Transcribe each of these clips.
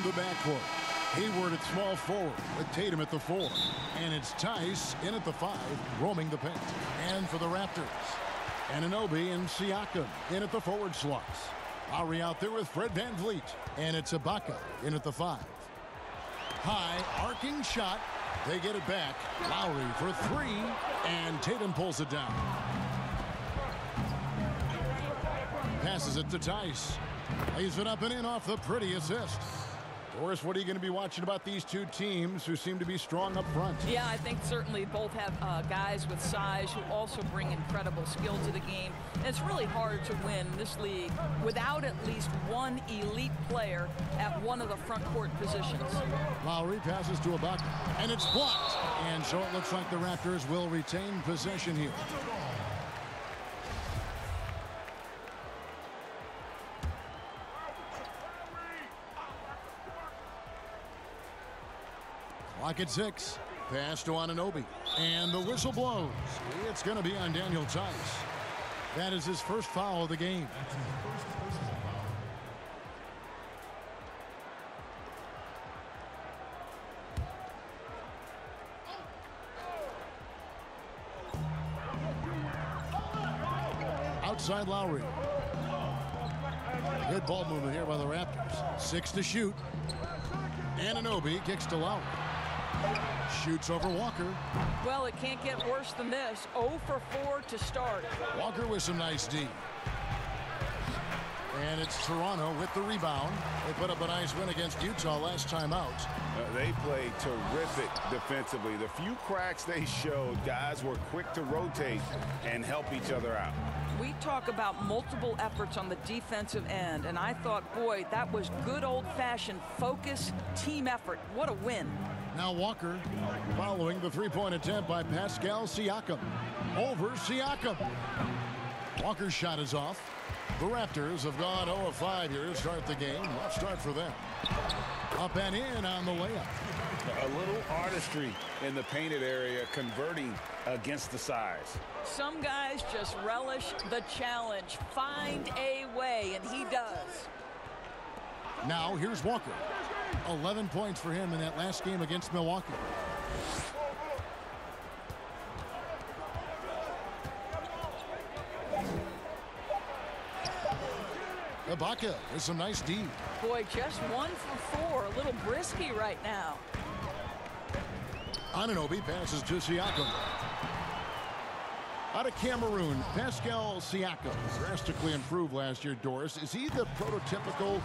the backcourt. Hayward at small forward with Tatum at the 4. And it's Tice in at the 5, roaming the paint. And for the Raptors, Anunoby and Siakam in at the forward slots. Lowry out there with Fred VanVleet. And it's Ibaka in at the 5. High arcing shot. They get it back. Lowry for 3. And Tatum pulls it down. Passes it to Tice. Lays it up and in off the pretty assist. Doris, what are you going to be watching about these two teams who seem to be strong up front? Yeah, I think certainly both have guys with size who also bring incredible skill to the game. And it's really hard to win this league without at least one elite player at one of the front court positions. Lowry passes to Ibaka, and it's blocked. And so it looks like the Raptors will retain possession here. Clock at 6. Pass to Anunoby. And the whistle blows. It's going to be on Daniel Tice. That is his first foul of the game. Outside Lowry. Good ball movement here by the Raptors. 6 to shoot. Anunoby kicks to Lowry. Shoots over Walker. Well, it can't get worse than this. 0 for 4 to start. Walker with some nice D. And it's Toronto with the rebound. They put up a nice win against Utah last time out. They played terrific defensively. The few cracks they showed, guys were quick to rotate and help each other out. We talk about multiple efforts on the defensive end, and I thought, boy, that was good old-fashioned focus, team effort. What a win. Now Walker following the three-point attempt by Pascal Siakam. Over Siakam. Walker's shot is off. The Raptors have gone 0 of 5 here to start the game. Rough start for them. Up and in on the layup. A little artistry in the painted area, converting against the size. Some guys just relish the challenge. Find a way, and he does. Now here's Walker. 11 points for him in that last game against Milwaukee. Ibaka with some nice D. Boy, just 1 for 4. A little brisky right now. Anunoby passes to Siakam. Out of Cameroon, Pascal Siakam drastically improved last year, Doris. Is he the prototypical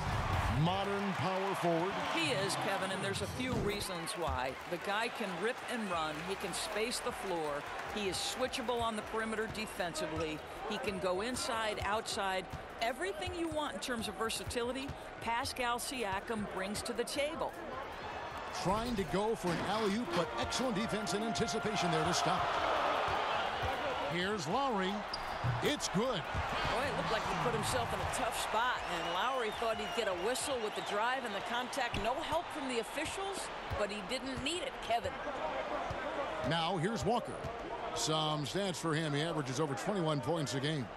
modern power forward? He is, Kevin, and there's a few reasons why. The guy can rip and run. He can space the floor. He is switchable on the perimeter defensively. He can go inside, outside. Everything you want in terms of versatility, Pascal Siakam brings to the table. Trying to go for an alley-oop, but excellent defense and anticipation there to stop. Here's Lowry. It's good. Boy, it looked like he put himself in a tough spot, and Lowry thought he'd get a whistle with the drive and the contact. No help from the officials, but he didn't need it, Kevin. Now here's Walker. Some stats for him. He averages over 21 points a game.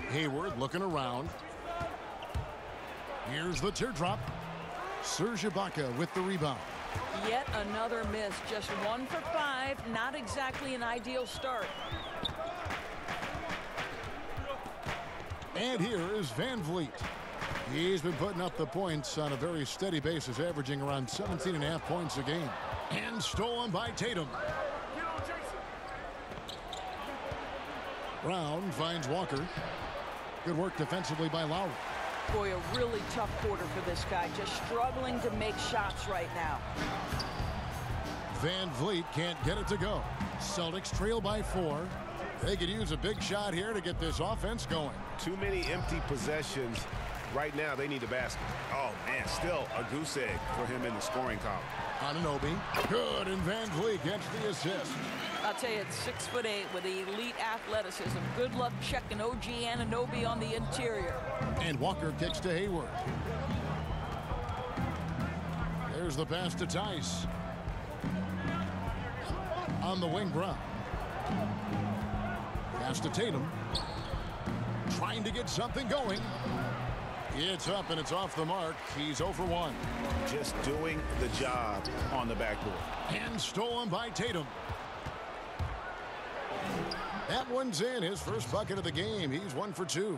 Hayward looking around. Here's the teardrop. Serge Ibaka with the rebound. Yet another miss. Just 1 for 5. Not exactly an ideal start. And here is VanVleet. He's been putting up the points on a very steady basis, averaging around 17.5 points a game. And stolen by Tatum. Brown finds Walker. Good work defensively by Lowry. Boy, a really tough quarter for this guy. Just struggling to make shots right now. VanVleet can't get it to go. Celtics trail by 4. They could use a big shot here to get this offense going. Too many empty possessions. Right now, they need a basket. Oh, man, still a goose egg for him in the scoring column. Anunoby, good, and VanVleet gets the assist. I'll tell you, it's 6'8" with elite athleticism. Good luck checking OG Anunoby on the interior. And Walker kicks to Hayward. There's the pass to Tice. On the wing, Brown. Pass to Tatum. Trying to get something going. It's up and it's off the mark. He's 0 for 1. Just doing the job on the backboard. And stolen by Tatum. That one's in. His first bucket of the game. He's 1 for 2.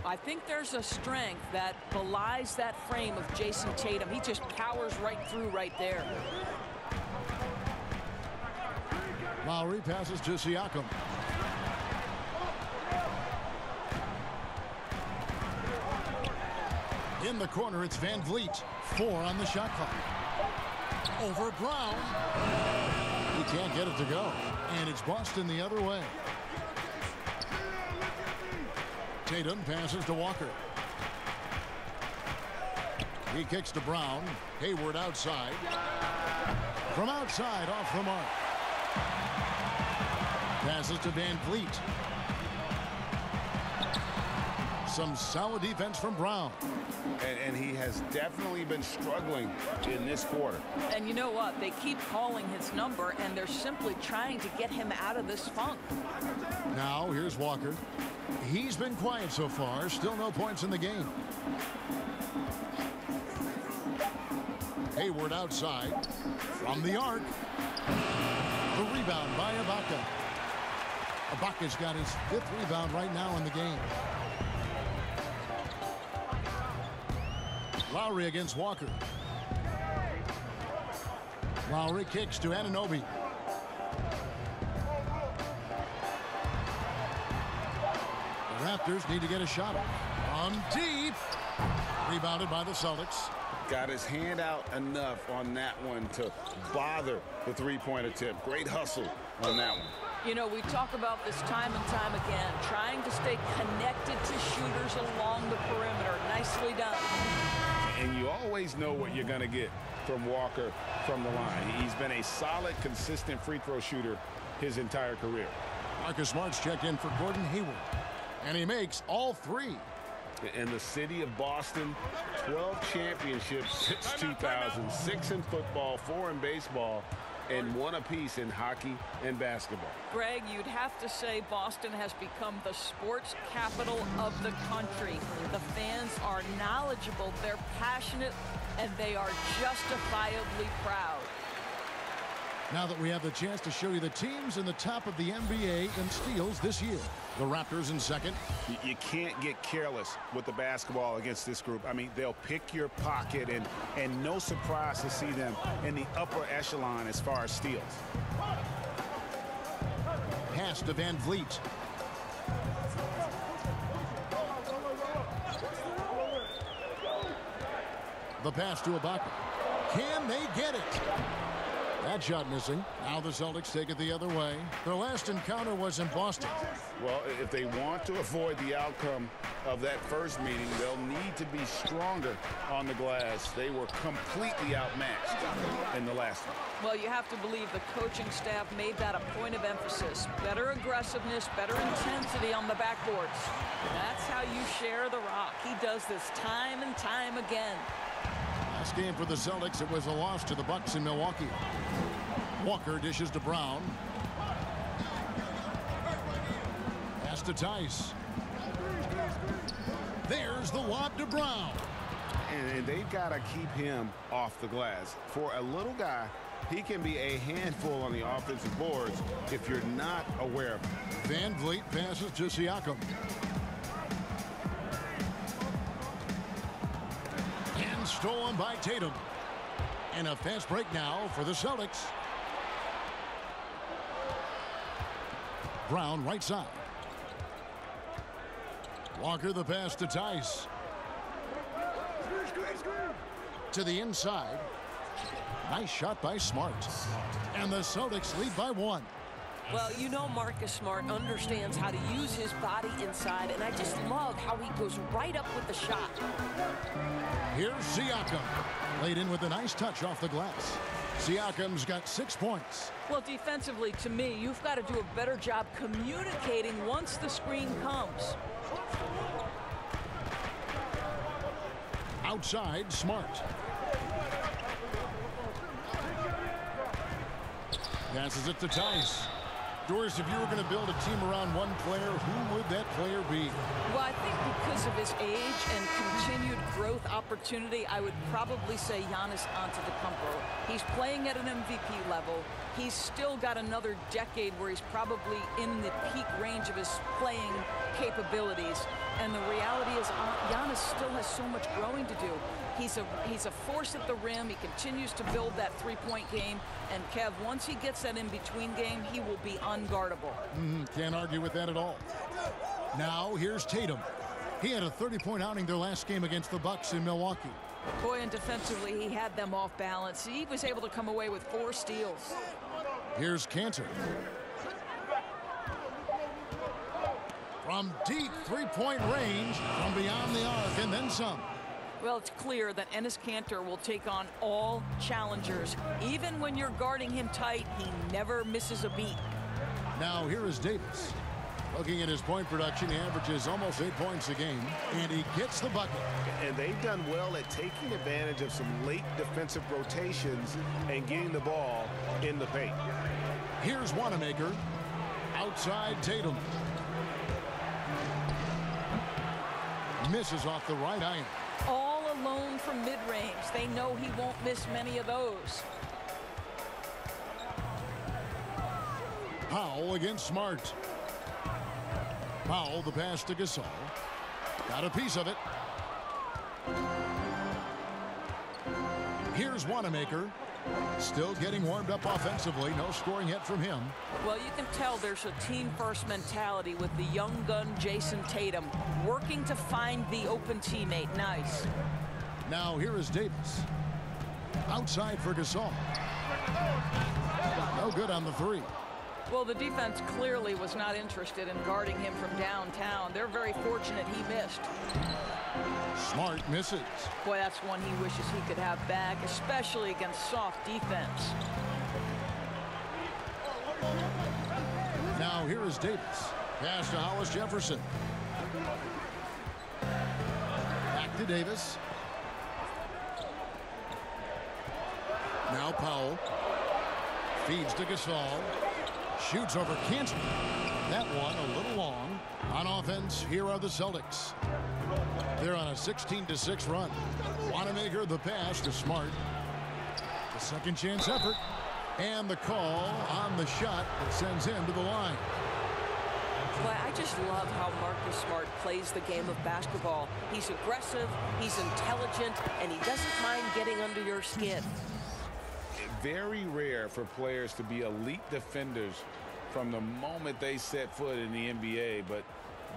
I think there's a strength that belies that frame of Jason Tatum. He just powers right through right there. Lowry passes to Siakam. In the corner, it's Van Vliet. 4 on the shot clock. Over Brown. He can't get it to go. And it's Boston the other way. Tatum passes to Walker. He kicks to Brown. Hayward outside. From outside, off the mark. Passes to Van Vliet. Some solid defense from Brown. And he has definitely been struggling in this quarter. And you know what? They keep calling his number, and they're simply trying to get him out of this funk. Now, here's Walker. He's been quiet so far. Still no points in the game. Hayward outside. From the arc. The rebound by Ibaka. Ibaka's got his 5th rebound right now in the game. Lowry against Walker. Lowry kicks to Anunoby. The Raptors need to get a shot on deep. Rebounded by the Celtics. Got his hand out enough on that one to bother the three-point attempt. Great hustle on that one. You know, we talk about this time and time again, trying to stay connected to shooters along the perimeter. Nicely done. And you always know what you're going to get from Walker from the line. He's been a solid, consistent free throw shooter his entire career. Marcus Smart's checked in for Gordon Hayward. And he makes all 3. In the city of Boston, 12 championships since 2000. 6 in football, 4 in baseball, and 1 apiece in hockey and basketball. Greg, you'd have to say Boston has become the sports capital of the country. The fans are knowledgeable, they're passionate, and they are justifiably proud. Now that we have the chance to show you the teams in the top of the NBA in steals this year. The Raptors in second. You can't get careless with the basketball against this group. I mean, they'll pick your pocket, and no surprise to see them in the upper echelon as far as steals. Pass to Van Vliet. The pass to Ibaka. Can they get it? That shot missing. Now the Celtics take it the other way. Their last encounter was in Boston. Well, if they want to avoid the outcome of that first meeting, they'll need to be stronger on the glass. They were completely outmatched in the last one. Well, you have to believe the coaching staff made that a point of emphasis. Better aggressiveness, better intensity on the backboards. That's how you share the rock. He does this time and time again. Last game for the Celtics, it was a loss to the Bucks in Milwaukee. Walker dishes to Brown. Pass to Tice. There's the lob to Brown. And they've got to keep him off the glass. For a little guy, he can be a handful on the offensive boards if you're not aware of him. Van Vliet passes to Siakam. And stolen by Tatum. And a fast break now for the Celtics. Brown right side. Walker the pass to Tice. To the inside. Nice shot by Smart. And the Celtics lead by 1. Well, you know Marcus Smart understands how to use his body inside, and I just love how he goes right up with the shot. Here's Siakam. Laid in with a nice touch off the glass. Siakam's got 6 points. Well, defensively, to me, you've got to do a better job communicating once the screen comes. Outside, Smart. Passes it to Tice. Doris, if you were going to build a team around one player, who would that player be? Well, I think because of his age and continued growth opportunity, I would probably say Giannis Antetokounmpo. He's playing at an MVP level. He's still got another decade where he's probably in the peak range of his playing capabilities. And the reality is Giannis still has so much growing to do. He's a force at the rim. He continues to build that three-point game. And Kev, once he gets that in-between game, he will be unguardable. Can't argue with that at all. Now here's Tatum. He had a 30-point outing their last game against the Bucks in Milwaukee. Boy, and defensively, he had them off balance. He was able to come away with 4 steals. Here's Cantor. From deep three-point range, from beyond the arc, and then some. Well, it's clear that Enes Kanter will take on all challengers. Even when you're guarding him tight, he never misses a beat. Now here is Davis. Looking at his point production, he averages almost 8 points a game, and he gets the bucket. And they've done well at taking advantage of some late defensive rotations and getting the ball in the paint. Here's Wanamaker. Outside Tatum. Misses off the right iron. All alone from mid-range. They know he won't miss many of those. Powell against Smart. Powell, the pass to Gasol. Got a piece of it. Here's Wanamaker. Still getting warmed up offensively. No scoring yet from him. Well, you can tell there's a team-first mentality with the young gun Jason Tatum working to find the open teammate. Nice. Now here is Davis. Outside for Gasol. No good on the three. Well, the defense clearly was not interested in guarding him from downtown. They're very fortunate he missed. Smart misses. Boy, that's one he wishes he could have back, especially against soft defense. Now here is Davis. Pass to Hollis Jefferson. Back to Davis. Now Powell. Feeds to Gasol. Shoots over Cantor. That one a little long. On offense, here are the Celtics. They're on a 16-6 run. Wanamaker the pass to Smart. The second chance effort. And the call on the shot that sends him to the line. Boy, I just love how Marcus Smart plays the game of basketball. He's aggressive, he's intelligent, and he doesn't mind getting under your skin. Very rare for players to be elite defenders from the moment they set foot in the NBA, but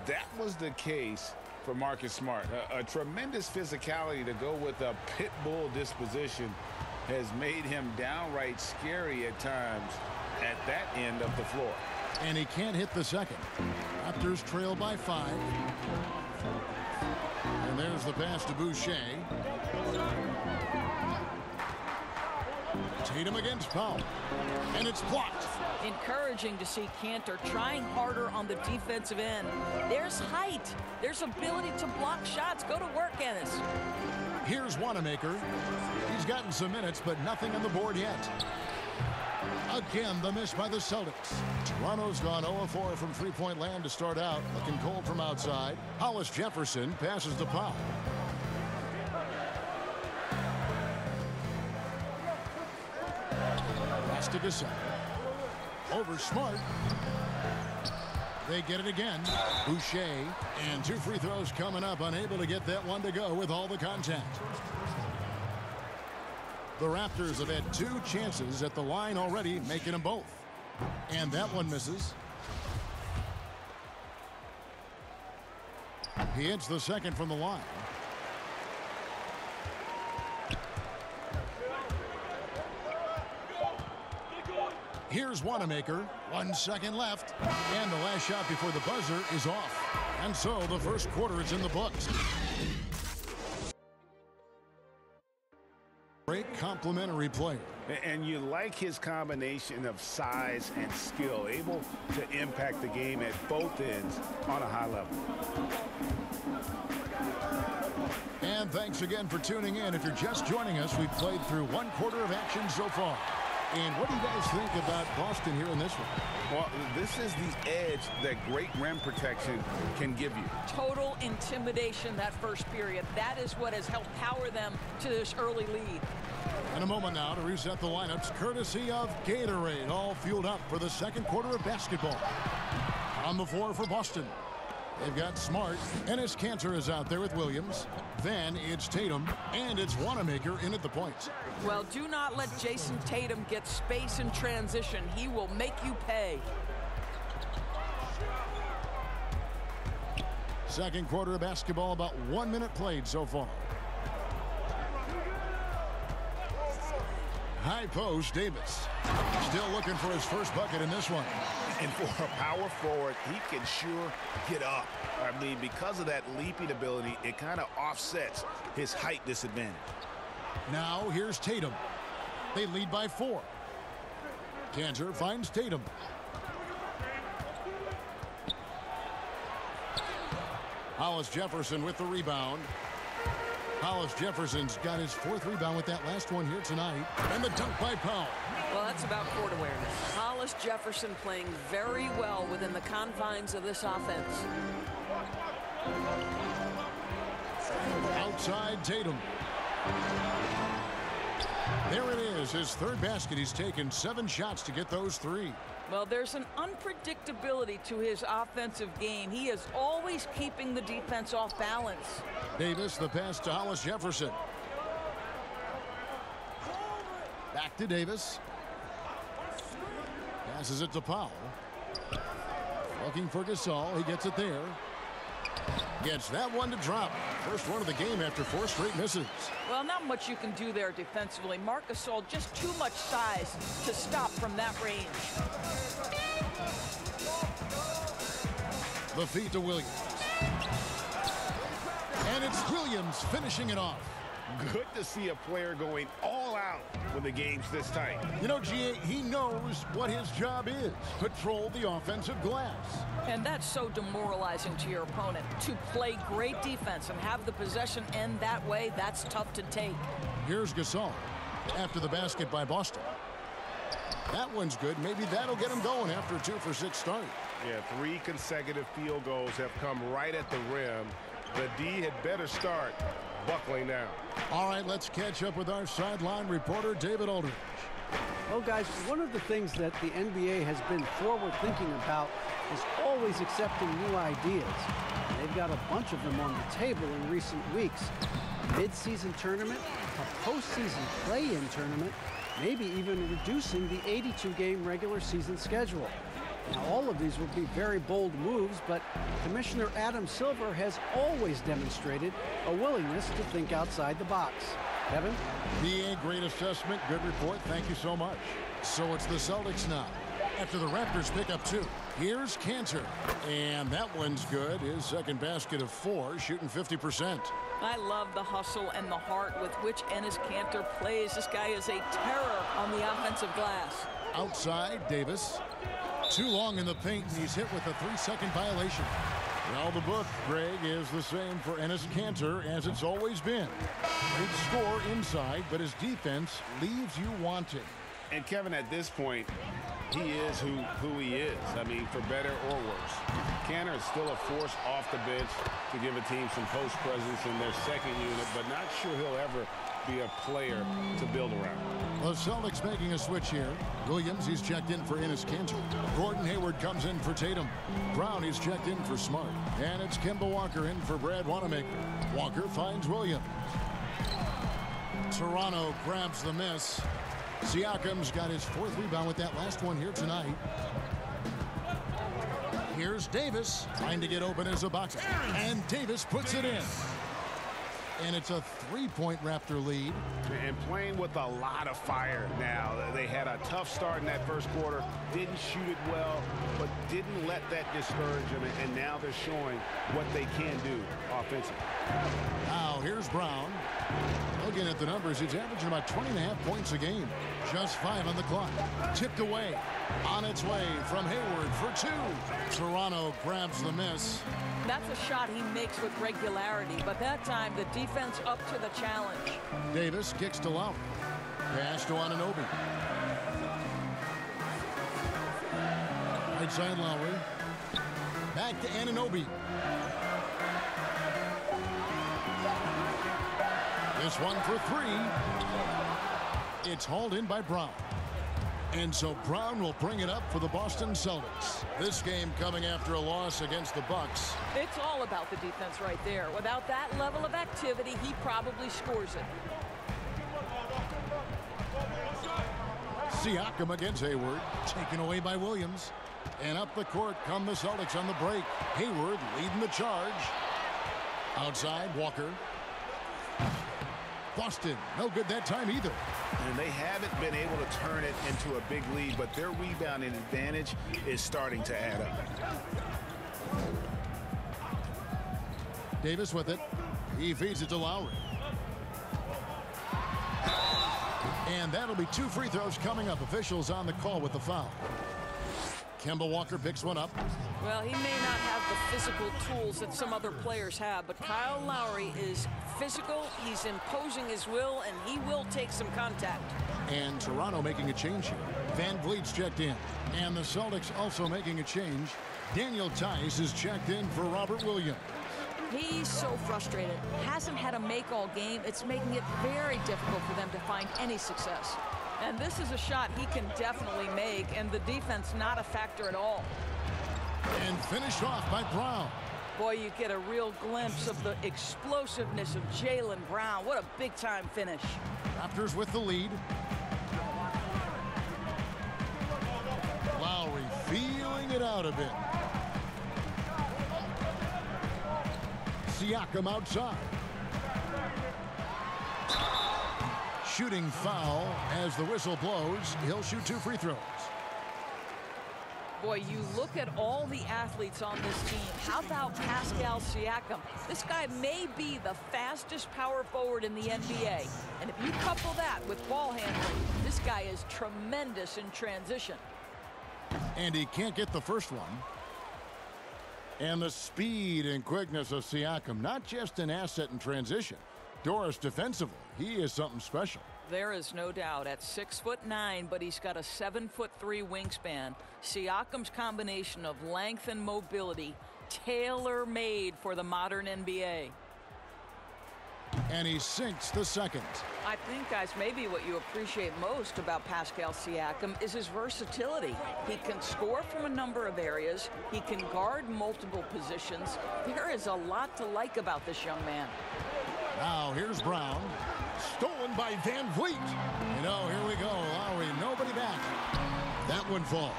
that was the case for Marcus Smart. A tremendous physicality to go with a pit bull disposition has made him downright scary at times at that end of the floor. And he can't hit the second. Raptors trail by 5. And there's the pass to Boucher. Tatum against Powell. And it's blocked. Encouraging to see Cantor trying harder on the defensive end. There's height. There's ability to block shots. Go to work, Enes. Here's Wanamaker. He's gotten some minutes, but nothing on the board yet. Again, the miss by the Celtics. Toronto's gone 0-4 from three-point land to start out. Looking cold from outside. Hollis Jefferson passes to Powell. Pass to Gasol. Over Smart. They get it again. Boucher. And 2 free throws coming up. Unable to get that one to go with all the contact. The Raptors have had 2 chances at the line already, making them both. And that one misses. He hits the second from the line. Here's Wanamaker. 1 second left. And the last shot before the buzzer is off. And so the first quarter is in the books. Great complimentary player. And you like his combination of size and skill, able to impact the game at both ends on a high level. And thanks again for tuning in. If you're just joining us, we've played through 1 quarter of action so far. And what do you guys think about Boston here in this one? Well, this is the edge that great rim protection can give you. Total intimidation that first period. That is what has helped power them to this early lead. In a moment now to reset the lineups, courtesy of Gatorade, all fueled up for the second quarter of basketball. On the floor for Boston, they've got Smart. Enes Kanter is out there with Williams. Then it's Tatum, and it's Wanamaker in at the point. Well, do not let Jason Tatum get space in transition. He will make you pay. Second quarter of basketball, about 1 minute played so far. High post, Davis. Still looking for his first bucket in this one. And for a power forward, he can sure get up. I mean, because of that leaping ability, it kind of offsets his height disadvantage. Now here's Tatum. They lead by 4. Kanter finds Tatum. Hollis Jefferson with the rebound. Hollis Jefferson's got his 4th rebound with that last one here tonight. And the dunk by Powell. Well, that's about court awareness. Hollis Jefferson playing very well within the confines of this offense. Outside Tatum. There it is, his 3rd basket. He's taken 7 shots to get those 3. Well, there's an unpredictability to his offensive game. He is always keeping the defense off balance. Davis, the pass to Hollis Jefferson. Back to Davis. Passes it to Powell. Looking for Gasol. He gets it there. Gets that one to drop. First one of the game after 4 straight misses. Well, not much you can do there defensively. Marc Gasol, just too much size to stop from that range. The feed to Williams. And it's Williams finishing it off. Good to see a player going all out when the game's this tight. You know, GA, he knows what his job is. Patrol the offensive glass. And that's so demoralizing to your opponent. To play great defense and have the possession end that way, that's tough to take. Here's Gasol after the basket by Boston. That one's good. Maybe that'll get him going after a 2-for-6 start. Yeah, 3 consecutive field goals have come right at the rim. The D had better start buckling down. All right, let's catch up with our sideline reporter, David Aldridge. Well, guys, one of the things that the NBA has been forward-thinking about is always accepting new ideas. And they've got a bunch of them on the table in recent weeks. A mid-season tournament, a postseason play-in tournament, maybe even reducing the 82-game regular season schedule. Now, all of these would be very bold moves, but Commissioner Adam Silver has always demonstrated a willingness to think outside the box. Kevin? BA, great assessment. Good report. Thank you so much. So it's the Celtics now. After the Raptors pick up 2. Here's Kanter. And that one's good. His 2nd basket of 4, shooting 50%. I love the hustle and the heart with which Enes Kanter plays. This guy is a terror on the offensive glass. Outside, Davis. Too long in the paint, and he's hit with a 3-second violation. Well, the book, Greg, is the same for Enes Kanter as it's always been. Good score inside, but his defense leaves you wanting. And Kevin, at this point, he is who he is. I mean, for better or worse. Kanter is still a force off the bench to give a team some post presence in their 2nd unit, but not sure he'll ever be a player to build around. The Celtics making a switch here. Williams, he's checked in for Enes Kanter. Gordon Hayward comes in for Tatum. Brown, he's checked in for Smart. And it's Kemba Walker in for Brad Wanamaker. Walker finds Williams. Toronto grabs the miss. Siakam's got his 4th rebound with that last one here tonight. Here's Davis trying to get open as Ibaka. And Davis puts it in. And it's a 3-point Raptor lead. And playing with a lot of fire now. They had a tough start in that first quarter. Didn't shoot it well, but didn't let that discourage them. And now they're showing what they can do offensively. Now here's Brown. Looking at the numbers, he's averaging about 20.5 points a game. Just 5 on the clock. Tipped away. On its way from Hayward for 2. Toronto grabs the miss. That's a shot he makes with regularity, but that time the defense up to the challenge. Davis kicks to Lowry. Pass to Anunoby. Right side Lowry. Back to Anunoby. This one for three. It's hauled in by Brown. And so Brown will bring it up for the Boston Celtics. This game coming after a loss against the Bucks. It's all about the defense right there. Without that level of activity, he probably scores it. Siakam against Hayward. Taken away by Williams. And up the court come the Celtics on the break. Hayward leading the charge. Outside, Walker. Boston, no good that time either. And they haven't been able to turn it into a big lead, but their rebounding advantage is starting to add up. Davis with it. He feeds it to Lowry. And that'll be 2 free throws coming up. Officials on the call with the foul. Kemba Walker picks one up. Well, he may not have the physical tools that some other players have, but Kyle Lowry is physical. He's imposing his will, and he will take some contact. And Toronto making a change here. Van Vliet's checked in. And the Celtics also making a change. Daniel Tice is checked in for Robert Williams. He's so frustrated. Hasn't had a make all game. It's making it very difficult for them to find any success. And this is a shot he can definitely make, and the defense not a factor at all. And finished off by Brown. Boy, you get a real glimpse of the explosiveness of Jaylen Brown. What a big-time finish. Raptors with the lead. Lowry feeling it out a bit. Siakam outside. Shooting foul as the whistle blows. He'll shoot 2 free throws. Boy, you look at all the athletes on this team. How about Pascal Siakam? This guy may be the fastest power forward in the NBA. And if you couple that with ball handling, this guy is tremendous in transition. And he can't get the first one. And the speed and quickness of Siakam, not just an asset in transition. Doris defensively, he is something special. There is no doubt at 6'9", but he's got a 7'3" wingspan. Siakam's combination of length and mobility, tailor-made for the modern NBA. And he sinks the second. I think, guys, maybe what you appreciate most about Pascal Siakam is his versatility. He can score from a number of areas. He can guard multiple positions. There is a lot to like about this young man. Now here's Brown. Stolen by Van Vliet. Here we go. Lowry, nobody back. That one falls.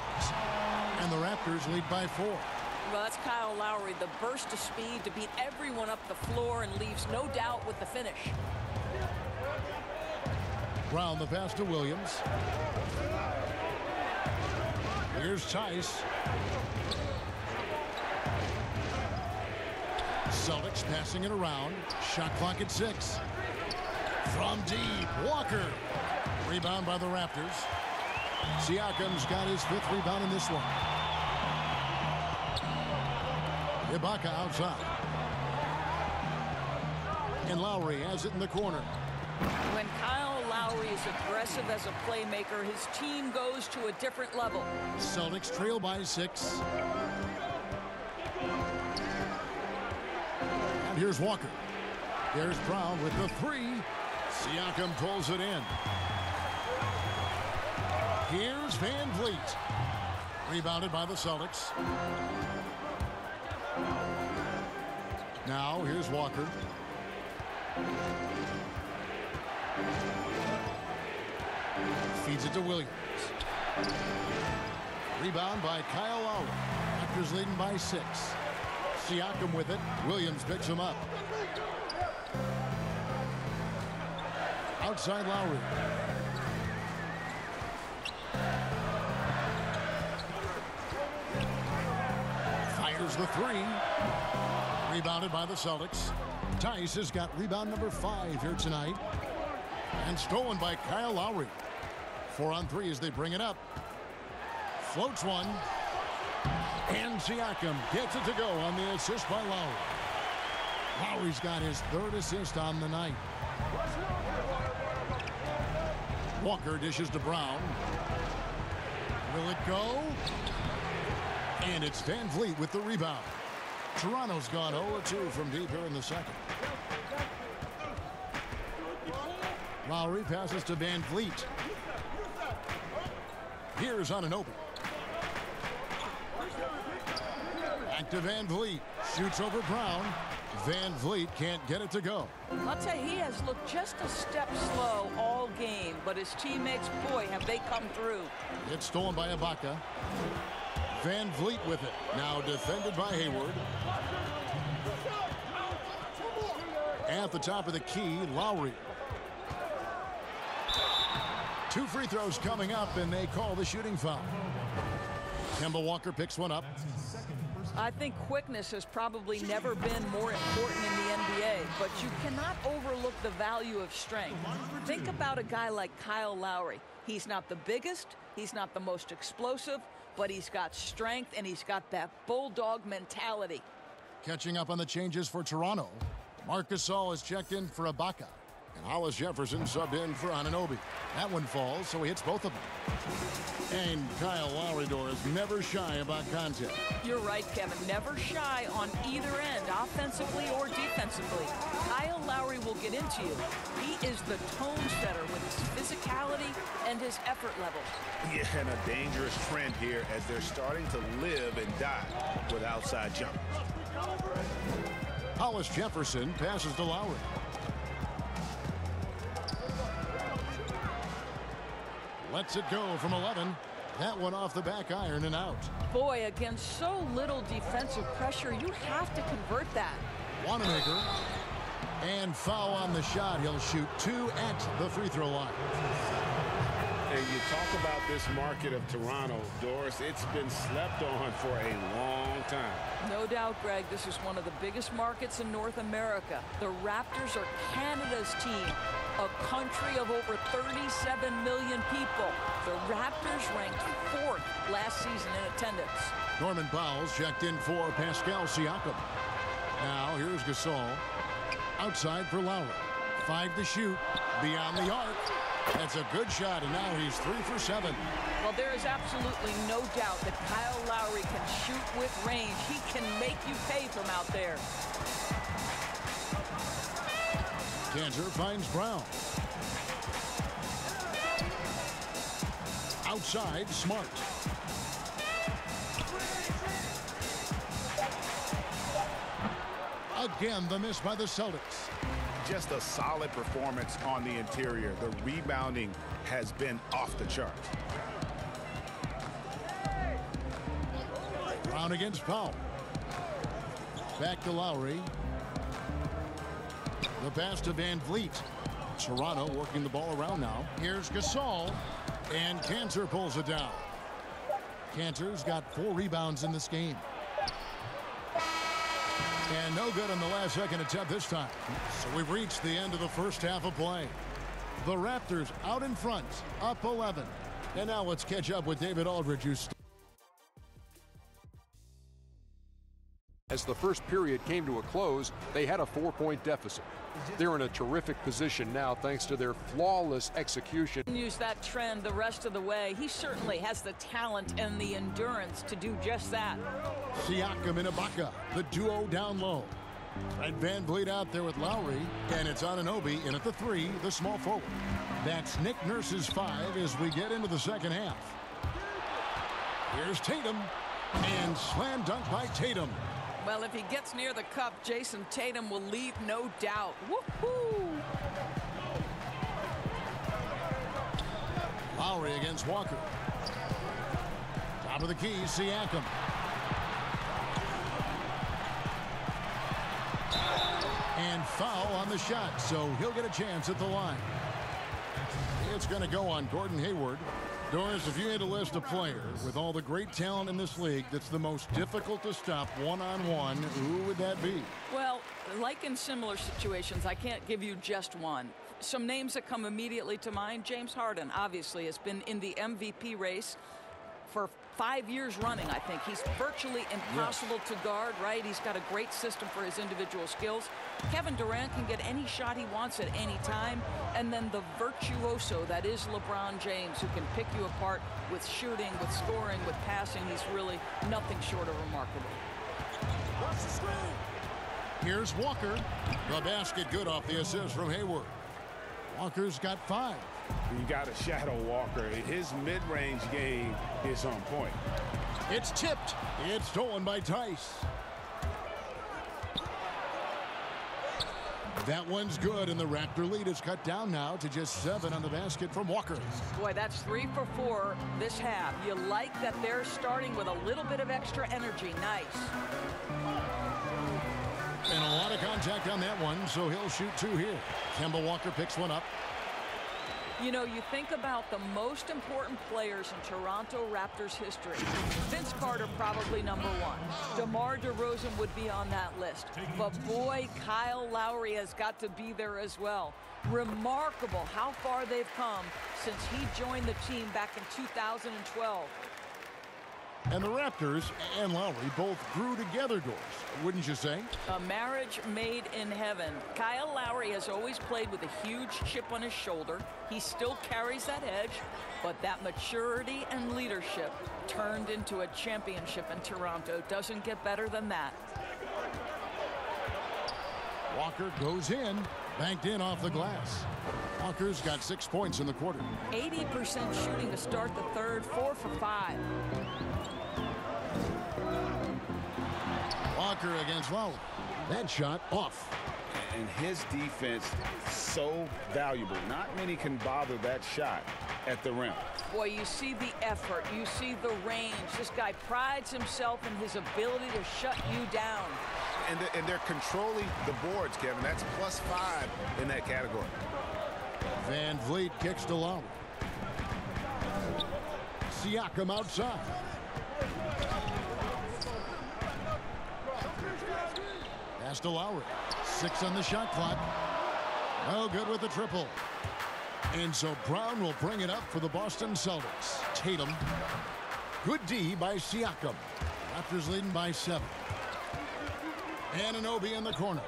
And the Raptors lead by 4. Well, that's Kyle Lowry, the burst of speed to beat everyone up the floor and leaves no doubt with the finish. Brown the pass to Williams. Here's Tice. Celtics passing it around. Shot clock at 6. From deep, Walker. Rebound by the Raptors. Siakam's got his 5th rebound in this one. Ibaka outside. And Lowry has it in the corner. When Kyle Lowry is aggressive as a playmaker, his team goes to a different level. Celtics trail by 6. And here's Walker. There's Brown with the 3. Siakam pulls it in. Here's Van Vliet. Rebounded by the Celtics. Now here's Walker. Feeds it to Williams. Rebound by Kyle Lowry. Raptors leading by 6. Siakam with it. Williams picks him up. Outside Lowry. Fires the 3. Rebounded by the Celtics. Tice has got rebound number 5 here tonight. And stolen by Kyle Lowry. 4 on 3 as they bring it up. Floats one. And Siakam gets it to go on the assist by Lowry. Lowry's got his 3rd assist on the night. Walker dishes to Brown. Will it go? And it's Van Vliet with the rebound. Toronto's gone 0-2 from deep here in the second. Lowry passes to Van Vliet. Here's Anunoby. Back to Van Vliet. Shoots over Brown. Van Vliet can't get it to go. I'll tell you, he has looked just a step slow all game, but his teammates, boy, have they come through. It's stolen by Ibaka. Van Vliet with it. Now defended by Hayward. At the top of the key, Lowry. 2 free throws coming up, and they call the shooting foul. Kemba Walker picks one up. I think quickness has probably never been more important in the NBA, but you cannot overlook the value of strength. Think about a guy like Kyle Lowry. He's not the biggest, he's not the most explosive, but he's got strength and he's got that bulldog mentality. Catching up on the changes for Toronto. Marc Gasol is checked in for Ibaka. And Hollis Jefferson subbed in for Anunoby. That one falls, so he hits both of them. And Kyle Lowry is never shy about contact. You're right, Kevin. Never shy on either end, offensively or defensively. Kyle Lowry will get into you. He is the tone setter with his physicality and his effort level. Yeah, and a dangerous trend here as they're starting to live and die with outside jumpers. Hollis Jefferson passes to Lowry. Lets it go from 11. That one off the back iron and out. Boy, against so little defensive pressure, you have to convert that. Wanamaker. And foul on the shot. He'll shoot 2 at the free throw line. And you talk about this market of Toronto, Doris, it's been slept on for a long time. No doubt, Greg, this is one of the biggest markets in North America. The Raptors are Canada's team, a country of over 37 million people. The Raptors ranked 4th last season in attendance. Norman Powell's checked in for Pascal Siakam. Now here's Gasol. Outside for Lowry. 5 to shoot. Beyond the arc. That's a good shot, and now he's 3 for 7. Well, there is absolutely no doubt that Kyle Lowry can shoot with range. He can make you pay from out there. Kanter finds Brown. Outside, Smart. Again, the miss by the Celtics. Just a solid performance on the interior. The rebounding has been off the charts. Brown against Powell. Back to Lowry. The pass to Van Vliet. Toronto working the ball around now. Here's Gasol. And Kanter pulls it down. Kanter's got 4 rebounds in this game. And no good on the last second attempt this time. So we've reached the end of the first half of play. The Raptors out in front, up 11. And now let's catch up with David Aldridge, who's As the first period came to a close, they had a 4-point deficit. They're in a terrific position now thanks to their flawless execution. Use that trend the rest of the way. He certainly has the talent and the endurance to do just that. Siakam and Ibaka, the duo down low. And Van Vliet out there with Lowry, and it's Anunoby in at the 3, the small forward. That's Nick Nurse's 5 as we get into the second half. Here's Tatum, and slam dunk by Tatum. Well, if he gets near the cup, Jason Tatum will leave, no doubt. Woohoo! Lowry against Walker. Top of the key, Siakam. And foul on the shot, so he'll get a chance at the line. It's going to go on Gordon Hayward. Doris, if you had a list of players with all the great talent in this league that's the most difficult to stop one-on-one, who would that be? Well, like in similar situations, I can't give you just one. Some names that come immediately to mind: James Harden, obviously, has been in the MVP race for 5 years running, I think. He's virtually impossible to guard, right? He's got a great system for his individual skills. Kevin Durant can get any shot he wants at any time. And then the virtuoso that is LeBron James, who can pick you apart with shooting, with scoring, with passing. He's really nothing short of remarkable. Here's Walker. The basket good off the assist from Hayward. Walker's got 5. You got to shadow Walker. His mid-range game is on point. It's tipped. It's stolen by Tice. That one's good, and the Raptor lead is cut down now to just 7 on the basket from Walker. Boy, that's 3 for 4 this half. You like that they're starting with a little bit of extra energy. Nice. And a lot of contact on that one, so he'll shoot 2 here. Kemba Walker picks one up. You know, you think about the most important players in Toronto Raptors history. Vince Carter probably number 1. DeMar DeRozan would be on that list. But boy, Kyle Lowry has got to be there as well. Remarkable how far they've come since he joined the team back in 2012. And the Raptors and Lowry both grew together, Doris, wouldn't you say? A marriage made in heaven. Kyle Lowry has always played with a huge chip on his shoulder. He still carries that edge, but that maturity and leadership turned into a championship in Toronto. Doesn't get better than that. Walker goes in, banked in off the glass. Walker's got 6 points in the quarter. 80% shooting to start the third, 4 for 5. Walker against Lowry. That shot off. And his defense so valuable. Not many can bother that shot at the rim. Boy, you see the effort. You see the range. This guy prides himself in his ability to shut you down. And they're controlling the boards, Kevin. That's +5 in that category. Van Vliet kicks to Lowry. Siakam outside. Pass to Lowry. 6 on the shot clock. No good with the triple. And so Brown will bring it up for the Boston Celtics. Tatum. Good D by Siakam. Raptors leading by 7. Anunoby in the corner.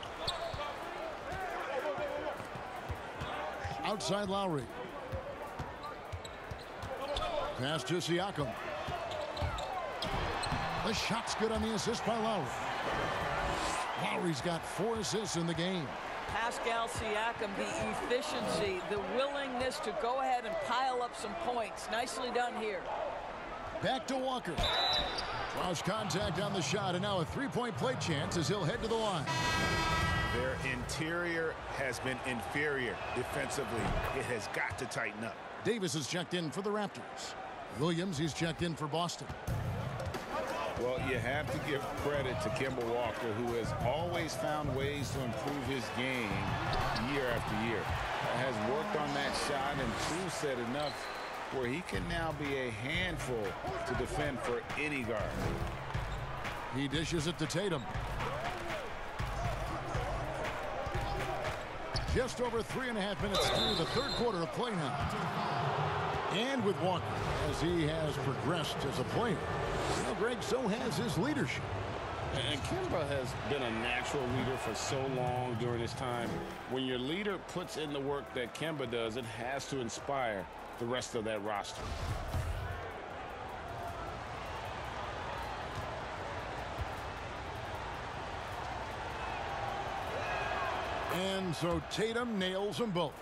Outside Lowry. Pass to Siakam. The shot's good on the assist by Lowry. Lowry's got 4 assists in the game. Pascal Siakam, the efficiency, the willingness to go ahead and pile up some points. Nicely done here. Back to Walker. Draws contact on the shot, and now a 3-point play chance as he'll head to the line. Their interior has been inferior defensively. It has got to tighten up. Davis is checked in for the Raptors. Williams, he's checked in for Boston. Well, you have to give credit to Kemba Walker, who has always found ways to improve his game year after year. Has worked on that shot and true set enough where he can now be a handful to defend for any guard. He dishes it to Tatum. Just over 3.5 minutes through the third quarter of play now. And with Walker, as he has progressed as a player, well, Greg, so has his leadership. And Kemba has been a natural leader for so long during his time. When your leader puts in the work that Kemba does, it has to inspire the rest of that roster. And so Tatum nails them both.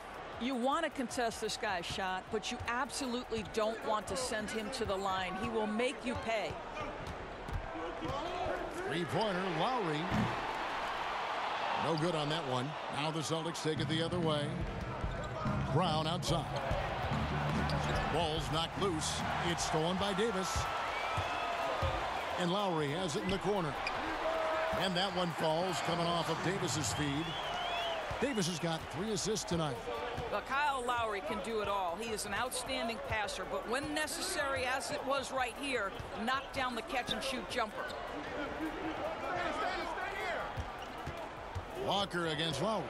You want to contest this guy's shot, but you absolutely don't want to send him to the line. He will make you pay. 3-pointer, Lowry. No good on that one. Now the Celtics take it the other way. Brown outside. Ball's knocked loose. It's stolen by Davis. And Lowry has it in the corner. And that one falls, coming off of Davis's feed. Davis has got 3 assists tonight. Well, Kyle Lowry can do it all. He is an outstanding passer, but when necessary, as it was right here, knock down the catch-and-shoot jumper. Walker against Lowry.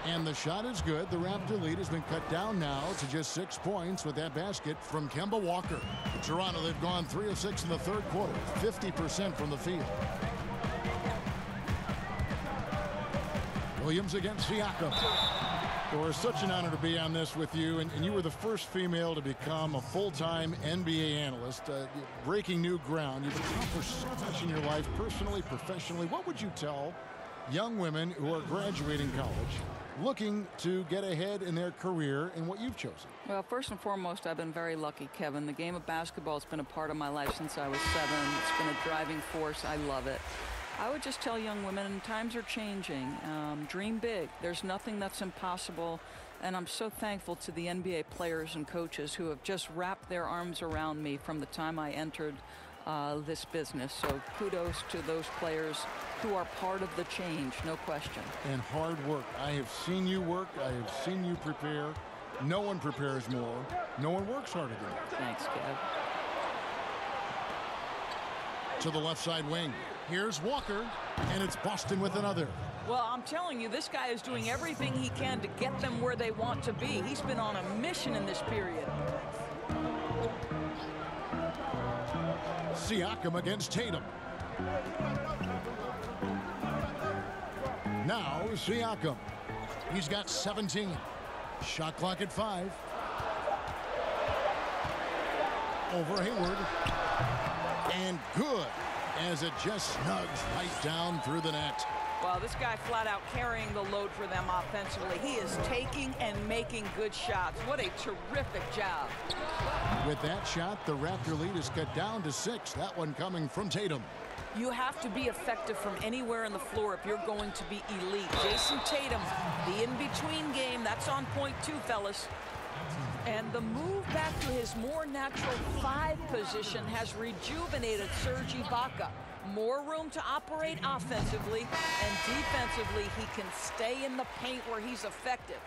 And the shot is good. The Raptor lead has been cut down now to just 6 points with that basket from Kemba Walker. Toronto, they've gone 3 of 6 in the third quarter, 50% from the field. Williams against Siakam. Well, it's such an honor to be on this with you, and you were the first female to become a full-time NBA analyst, breaking new ground. You've accomplished so much in your life, personally, professionally. What would you tell young women who are graduating college, looking to get ahead in their career in what you've chosen? Well, first and foremost, I've been very lucky, Kevin. The game of basketball has been a part of my life since I was 7. It's been a driving force. I love it. I would just tell young women, times are changing. Dream big. There's nothing that's impossible. And I'm so thankful to the NBA players and coaches who have just wrapped their arms around me from the time I entered this business. So kudos to those players who are part of the change, no question. And hard work. I have seen you work. I have seen you prepare. No one prepares more. No one works harder than you. Thanks, Kev. To the left side wing. Here's Walker, and it's Boston with another. Well, I'm telling you, this guy is doing everything he can to get them where they want to be. He's been on a mission in this period. Siakam against Tatum. Now Siakam. He's got 17. Shot clock at 5. Over Hayward. And good, as it just snugs right down through the net. Well, this guy flat out carrying the load for them offensively. He is taking and making good shots. What a terrific job. With that shot, the Raptor lead is cut down to 6. That one coming from Tatum. You have to be effective from anywhere on the floor if you're going to be elite. Jason Tatum, the in-between game, that's on point too, fellas. And the move back to his more natural 5 position has rejuvenated Serge Ibaka. More room to operate offensively, and defensively he can stay in the paint where he's effective.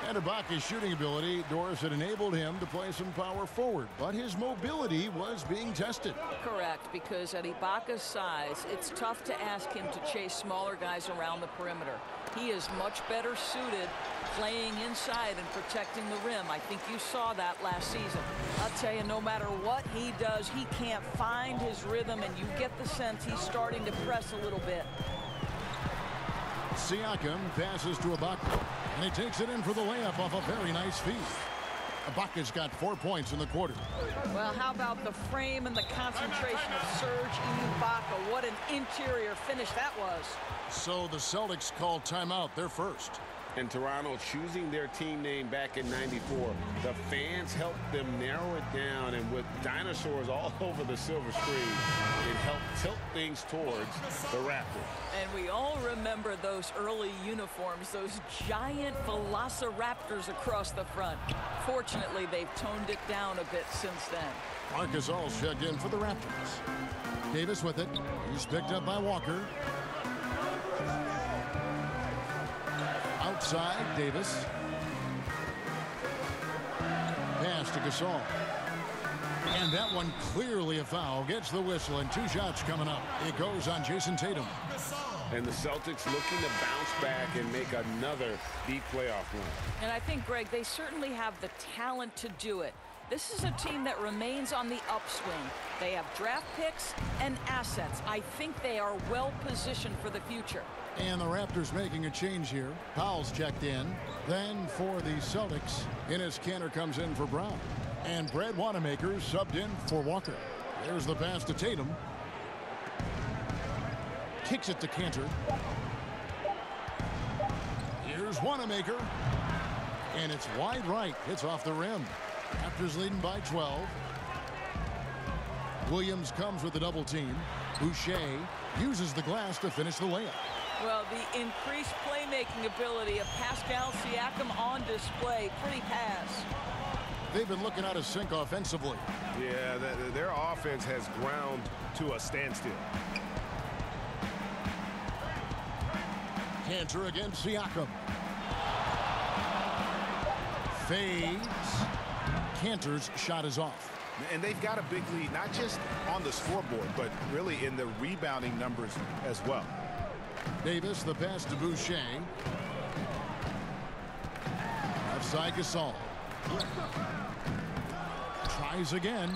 And Ibaka's shooting ability, Doris, had enabled him to play some power forward, but his mobility was being tested. Correct, because at Ibaka's size, it's tough to ask him to chase smaller guys around the perimeter. He is much better suited playing inside and protecting the rim. I think you saw that last season. I'll tell you, no matter what he does, he can't find his rhythm, and you get the sense he's starting to press a little bit. Siakam passes to Ibaka, and he takes it in for the layup off a very nice feed. Ibaka's got 4 points in the quarter. Well, how about the frame and the concentration of Serge Ibaka? What an interior finish that was. So the Celtics called timeout, their first. And Toronto choosing their team name back in '94. The fans helped them narrow it down, and with dinosaurs all over the silver screen, it helped tilt things towards the Raptors. And we all remember those early uniforms, those giant velociraptors across the front. Fortunately, they've toned it down a bit since then. Marcus All checked in for the Raptors. Davis with it. He's picked up by Walker. Outside, Davis. Pass to Gasol. And that one clearly a foul. Gets the whistle, and 2 shots coming up. It goes on Jason Tatum. And the Celtics looking to bounce back and make another deep playoff run. And I think, Greg, they certainly have the talent to do it. This is a team that remains on the upswing. They have draft picks and assets. I think they are well positioned for the future. And the Raptors making a change here. Powell's checked in. Then for the Celtics, Enes Kanter comes in for Brown. And Brad Wanamaker subbed in for Walker. There's the pass to Tatum. Kicks it to Kanter. Here's Wanamaker. And it's wide right. It's off the rim. Raptors leading by 12. Williams comes with the double team. Boucher uses the glass to finish the layup. Well, the increased playmaking ability of Pascal Siakam on display. Pretty pass. They've been looking out of sync offensively. Yeah, their offense has ground to a standstill. Kanter against Siakam. Fades. Kanter's shot is off. And they've got a big lead, not just on the scoreboard, but really in the rebounding numbers as well. Davis, the pass to Boucher. side Gasol. Tries again.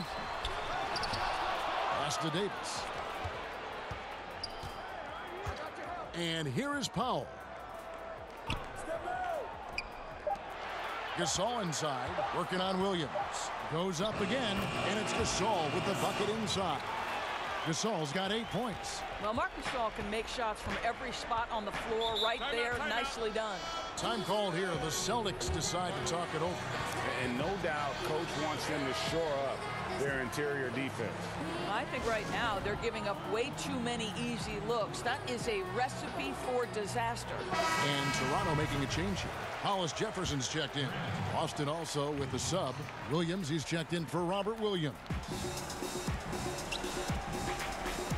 Pass to Davis. And here is Powell. Gasol inside, working on Williams. Goes up again, and it's Gasol with the bucket inside. Gasol's got 8 points. Well, Marc Gasol can make shots from every spot on the floor right there. Nicely done. Time called here. The Celtics decide to talk it over. And no doubt, coach wants them to shore up their interior defense. I think right now they're giving up way too many easy looks. That is a recipe for disaster. And Toronto making a change here. Hollis Jefferson's checked in. Boston also with the sub. Williams, he's checked in for Robert Williams.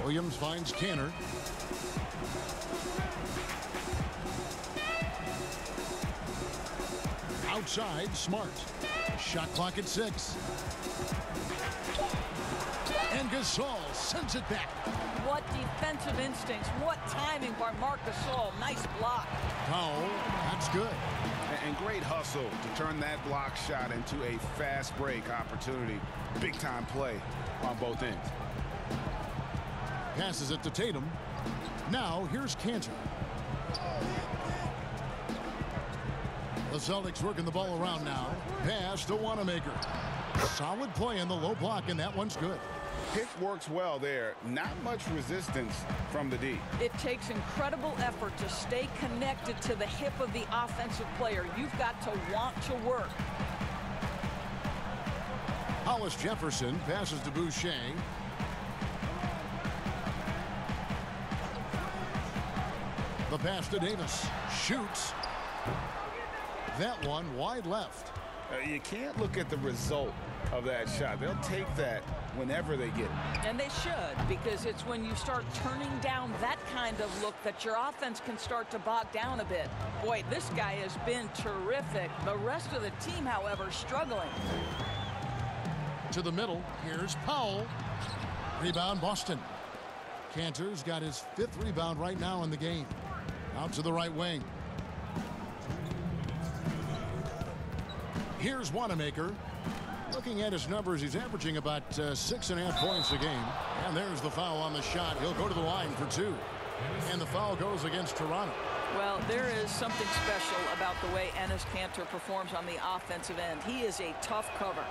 Williams finds Canner. Outside, Smart. Shot clock at 6. And Gasol sends it back. What defensive instincts. What timing by Marc Gasol. Nice block. Powell, that's good. And great hustle to turn that block shot into a fast break opportunity. Big time play on both ends. Passes it to Tatum. Now here's Cantor. The Celtics working the ball around now. Pass to Wanamaker. Solid play in the low block, and that one's good. Pick works well there. Not much resistance from the D. It takes incredible effort to stay connected to the hip of the offensive player. You've got to want to work. Hollis Jefferson passes to Boucher. The pass to Davis. Shoots. That one wide left. You can't look at the result of that shot. They'll take that whenever they get it. And they should, because it's when you start turning down that kind of look that your offense can start to bog down a bit. Boy, this guy has been terrific. The rest of the team, however, struggling. To the middle. Here's Powell. Rebound, Boston. Cantor's got his 5th rebound right now in the game. Out to the right wing. Here's Wanamaker. Looking at his numbers, he's averaging about 6.5 points a game. And there's the foul on the shot. He'll go to the line for 2. And the foul goes against Toronto. Well, there is something special about the way Enes Kanter performs on the offensive end. He is a tough cover.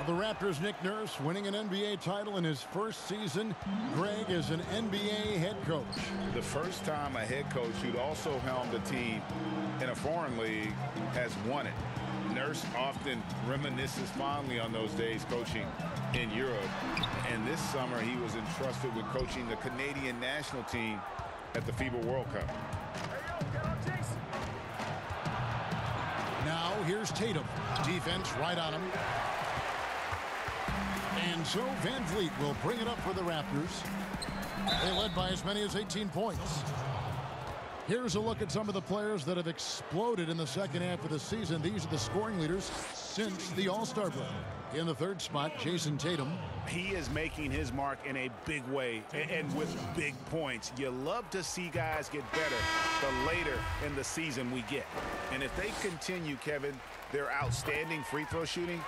The Raptors' Nick Nurse winning an NBA title in his first season. Greg is an NBA head coach. The first time a head coach who'd also helmed a team in a foreign league has won it. Nurse often reminisces fondly on those days coaching in Europe. And this summer he was entrusted with coaching the Canadian national team at the FIBA World Cup. Now here's Tatum. Defense right on him. And so Van Vliet will bring it up for the Raptors. They led by as many as 18 points. Here's a look at some of the players that have exploded in the second half of the season. These are the scoring leaders since the All-Star break. In the 3rd spot, Jason Tatum. He is making his mark in a big way and with big points. You love to see guys get better the later in the season we get. And if they continue, Kevin, their outstanding free throw shooting,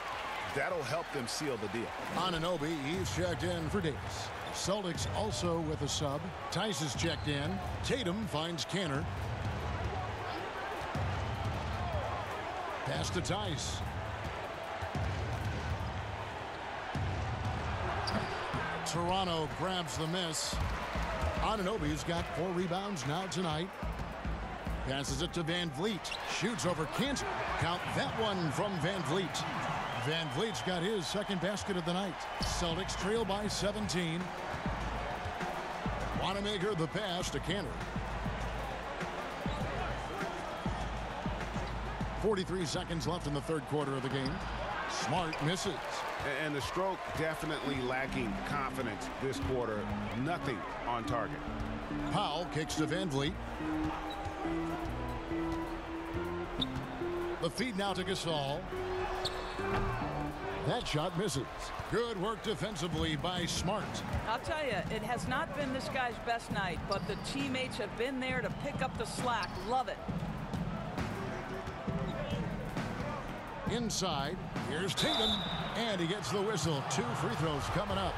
that'll help them seal the deal. Anunoby, he's checked in for Davis. Celtics also with a sub. Tice is checked in. Tatum finds Canner. Pass to Tice. Toronto grabs the miss. Anunoby's got 4 rebounds now tonight. Passes it to Van Vliet. Shoots over Cantor. Count that one from Van Vliet. Van Vliet's got his 2nd basket of the night. Celtics trail by 17. Wanamaker the pass to Cantor. 43 seconds left in the 3rd quarter of the game. Smart misses. And the stroke definitely lacking confidence this quarter. Nothing on target. Powell kicks to Van Vliet. The feed now to Gasol. That shot misses. Good work defensively by Smart. I'll tell you, it has not been this guy's best night, but the teammates have been there to pick up the slack. Love it. Inside, here's Tatum, and he gets the whistle. 2 free throws coming up.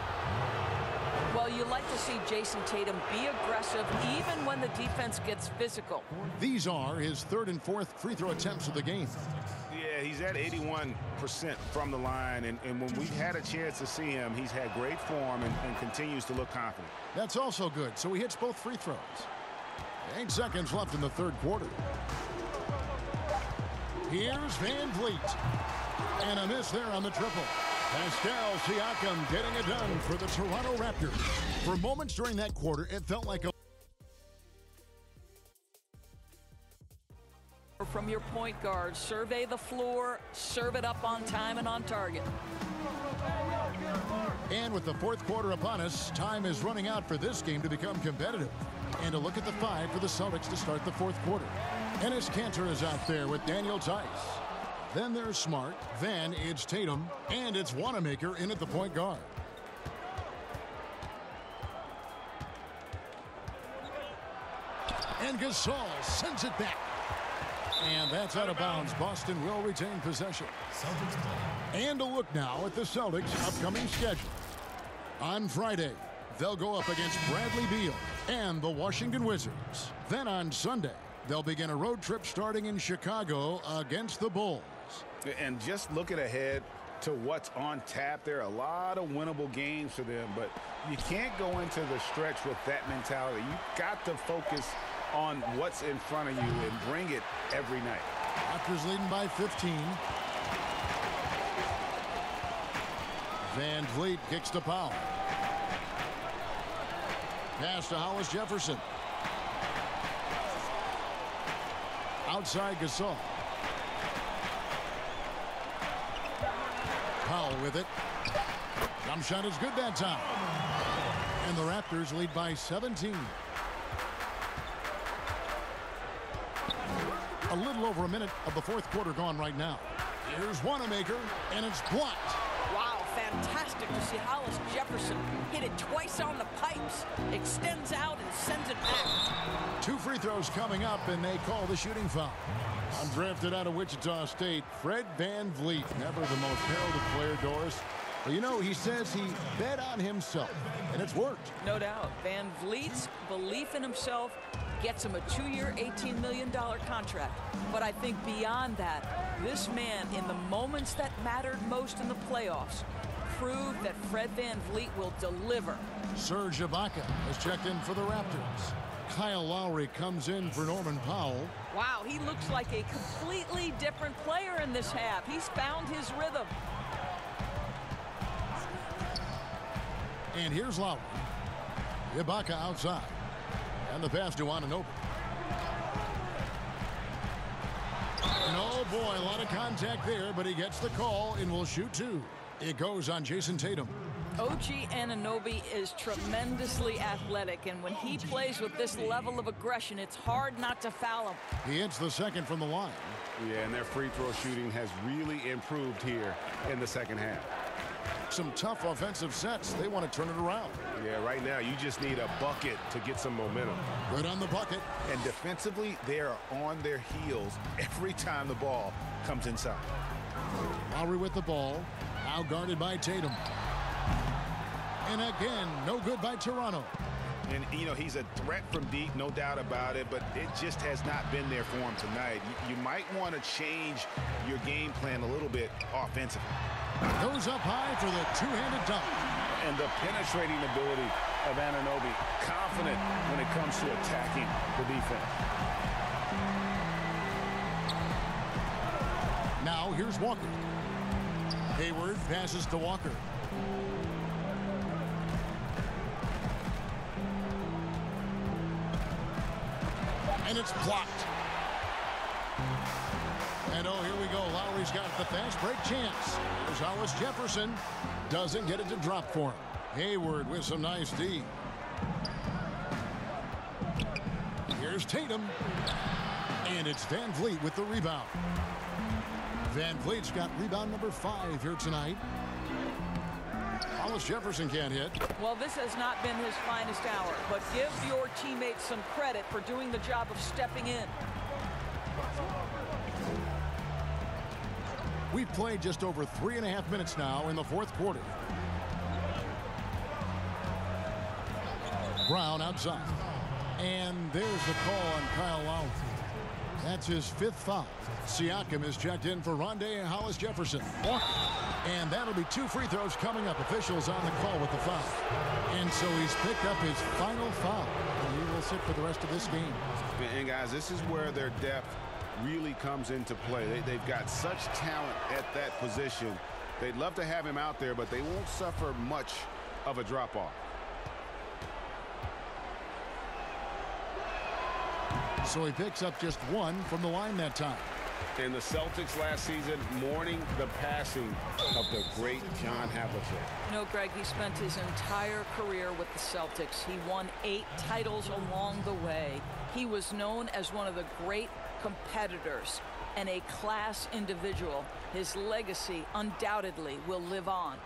Well, you like to see Jason Tatum be aggressive even when the defense gets physical. These are his 3rd and 4th free throw attempts of the game. Yeah, he's at 81% from the line, and when we've had a chance to see him, he's had great form and continues to look confident. That's also good, so he hits both free throws. 8 seconds left in the 3rd quarter. Here's Van Vliet. And a miss there on the triple. Pascal Siakam getting it done for the Toronto Raptors. For moments during that quarter, it felt like a... From your point guard, survey the floor, serve it up on time and on target. And with the 4th quarter upon us, time is running out for this game to become competitive. And a look at the 5 for the Celtics to start the 4th quarter. Enes Kanter is out there with Daniel Tice. Then there's Smart. Then it's Tatum. And it's Wanamaker in at the point guard. And Gasol sends it back. And that's out of bounds. Boston will retain possession. And a look now at the Celtics' upcoming schedule. On Friday, they'll go up against Bradley Beal and the Washington Wizards. Then on Sunday, they'll begin a road trip starting in Chicago against the Bulls. And just looking ahead to what's on tap, there are a lot of winnable games for them, but you can't go into the stretch with that mentality. You've got to focus on what's in front of you and bring it every night. Raptors leading by 15. Van Vliet kicks to Powell. Pass to Hollis Jefferson. Outside Gasol. Powell with it. Jump shot is good that time. And the Raptors lead by 17. A little over a minute of the 4th quarter gone right now. Here's Wanamaker, and it's blocked. Wow, fantastic to see Hollis Jefferson hit it twice on the pipes, extends out and sends it back. 2 free throws coming up, and they call the shooting foul. Undrafted out of Wichita State, Fred Van Vliet, never the most heralded player, Doris. But you know, he says he bet on himself, and it's worked. No doubt. Van Vliet's belief in himself gets him a 2-year, $18 million contract. But I think beyond that, this man, in the moments that mattered most in the playoffs, proved that Fred Van Vliet will deliver. Serge Ibaka has checked in for the Raptors. Kyle Lowry comes in for Norman Powell. Wow, he looks like a completely different player in this half. He's found his rhythm. And here's Lowry. Ibaka outside. And the pass to Anunoby. Oh boy, a lot of contact there, but he gets the call and will shoot 2. It goes on Jason Tatum. OG Anunoby is tremendously athletic, and when he plays with this level of aggression, it's hard not to foul him. He hits the 2nd from the line. Yeah, and their free throw shooting has really improved here in the 2nd half. Some tough offensive sets. They want to turn it around. Yeah, right now you just need a bucket to get some momentum. Good on the bucket. And defensively, they are on their heels every time the ball comes inside. Lowry with the ball. Now guarded by Tatum. And again, no good by Toronto. And, you know, he's a threat from deep, no doubt about it, but it just has not been there for him tonight. You might want to change your game plan a little bit offensively. Goes up high for the 2-handed dunk. And the penetrating ability of Anunoby, confident when it comes to attacking the defense. Now here's Walker. Hayward passes to Walker. And it's blocked. And oh, here we go. Lowry's got the fast break chance. Here's Hollis Jefferson. Doesn't get it to drop for him. Hayward with some nice D. Here's Tatum. And it's Van Vliet with the rebound. Van Vliet's got rebound number 5 here tonight. Hollis Jefferson can't hit. Well, this has not been his finest hour, but give your teammates some credit for doing the job of stepping in. We've played just over 3.5 minutes now in the fourth quarter. Brown outside. And there's the call on Kyle Lowry. That's his 5th foul. Siakam is checked in for Rondé Hollis-Jefferson. And that'll be 2 free throws coming up. Officials on the call with the foul. And so he's picked up his final foul. And he will sit for the rest of this game. And guys, this is where their depth really comes into play. They've got such talent at that position. They'd love to have him out there, but they won't suffer much of a drop-off. So he picks up just 1 from the line that time. And the Celtics last season mourning the passing of the great John Havlicek. You know, Greg, he spent his entire career with the Celtics. He won 8 titles along the way. He was known as one of the great competitors and a class individual. His legacy undoubtedly will live on.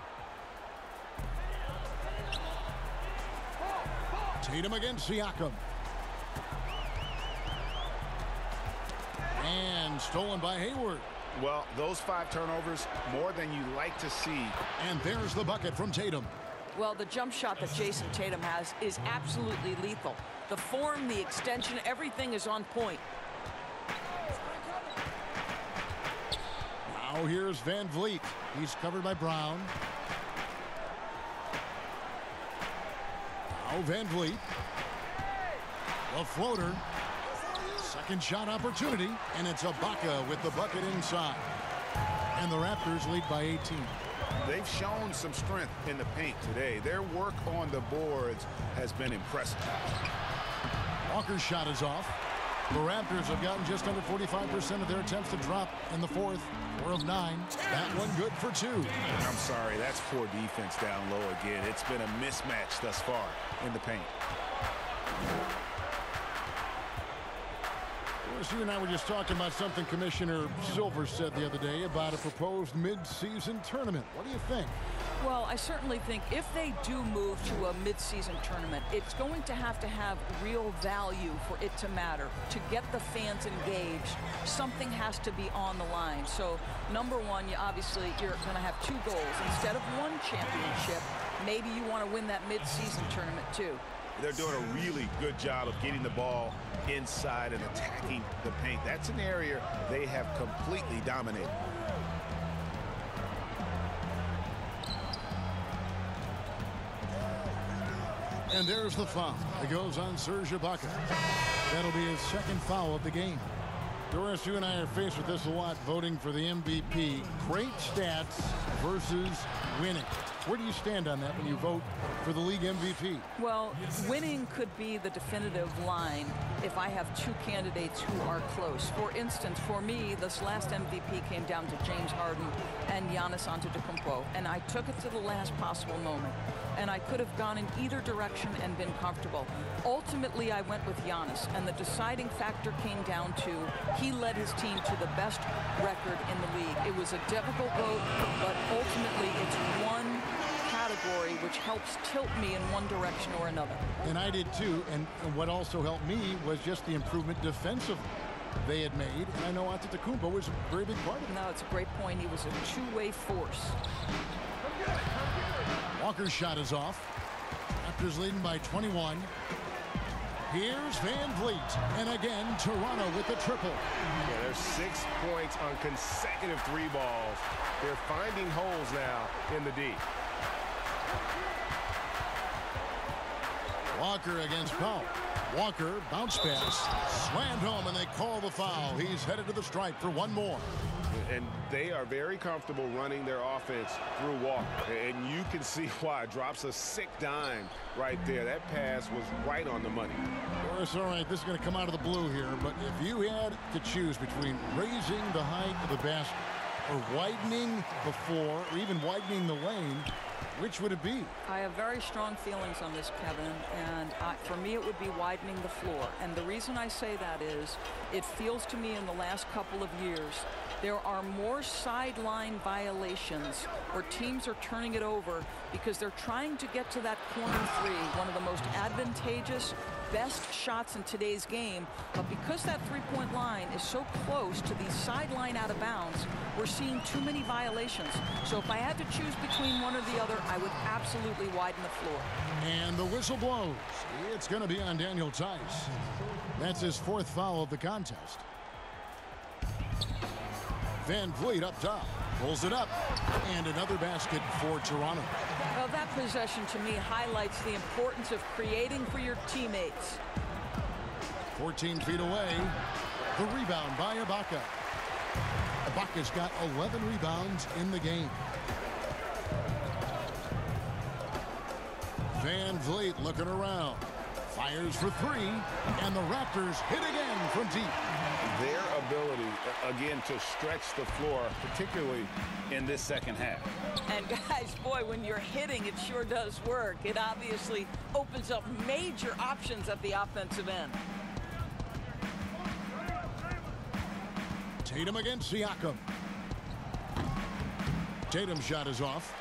Tatum against Siakam. And stolen by Hayward. Well, those 5 turnovers, more than you like to see. And there's the bucket from Tatum. Well, the jump shot that Jason Tatum has is absolutely lethal. The form, the extension, everything is on point. Now here's Van Vliet. He's covered by Brown. Now Van Vliet. The floater. Second shot opportunity, and it's Ibaka with the bucket inside. And the Raptors lead by 18. They've shown some strength in the paint today. Their work on the boards has been impressive. Walker's shot is off. The Raptors have gotten just under 45% of their attempts to drop in the fourth. 4 of 9. That one good for 2. I'm sorry, that's poor defense down low again. It's been a mismatch thus far in the paint. You and I were just talking about something Commissioner Silver said the other day about a proposed mid-season tournament. What do you think? Well, I certainly think if they do move to a mid-season tournament, it's going to have real value for it to matter. To get the fans engaged, something has to be on the line. So, number one, you're going to have 2 goals. Instead of 1 championship, maybe you want to win that mid-season tournament too. They're doing a really good job of getting the ball inside and attacking the paint. That's an area they have completely dominated. And there's the foul. It goes on Serge Ibaka. That'll be his 2nd foul of the game. Doris, you and I are faced with this a lot, voting for the MVP. Great stats versus winning. Where do you stand on that when you vote for the league MVP? Well, winning could be the definitive line if I have 2 candidates who are close. For instance, for me, this last MVP came down to James Harden and Giannis Antetokounmpo, and I took it to the last possible moment. And I could have gone in either direction and been comfortable. Ultimately, I went with Giannis, and the deciding factor came down to he led his team to the best record in the league. It was a difficult vote, but ultimately it's one category which helps tilt me in one direction or another. And I did too, and what also helped me was just the improvement defensively they had made, and I know Antetokounmpo was a very big part of it. No, it's a great point. He was a 2-way force. Walker's shot is off. Raptors leading by 21. Here's Van Vliet, and again Toronto with the triple. Yeah, there's 6 points on consecutive 3 balls. They're finding holes now in the D. Walker against Powell. Walker, bounce pass, slammed home, and they call the foul. He's headed to the stripe for 1 more. And they are very comfortable running their offense through Walker. And you can see why. Drops a sick dime right there. That pass was right on the money. Doris, all right, this is going to come out of the blue here, but if you had to choose between raising the height of the basket or widening the floor or even widening the lane, which would it be? I have very strong feelings on this, Kevin, and for me it would be widening the floor. And the reason I say that is it feels to me in the last couple of years there are more sideline violations where teams are turning it over because they're trying to get to that corner 3, one of the most advantageous best shots in today's game, but because that three-point line is so close to the sideline out of bounds, we're seeing too many violations. So if I had to choose between one or the other, I would absolutely widen the floor. And the whistle blows. It's going to be on Daniel Tice. That's his 4th foul of the contest. Van Vliet up top, pulls it up, and another basket for Toronto. Well, that possession to me highlights the importance of creating for your teammates. 14 feet away, the rebound by Ibaka. Ibaka's got 11 rebounds in the game. Van Vliet looking around, fires for 3, and the Raptors hit again from deep. Their ability, again, to stretch the floor, particularly in this second half. And guys, boy, when you're hitting, it sure does work. It obviously opens up major options at the offensive end. Tatum against Siakam. Tatum's shot is off.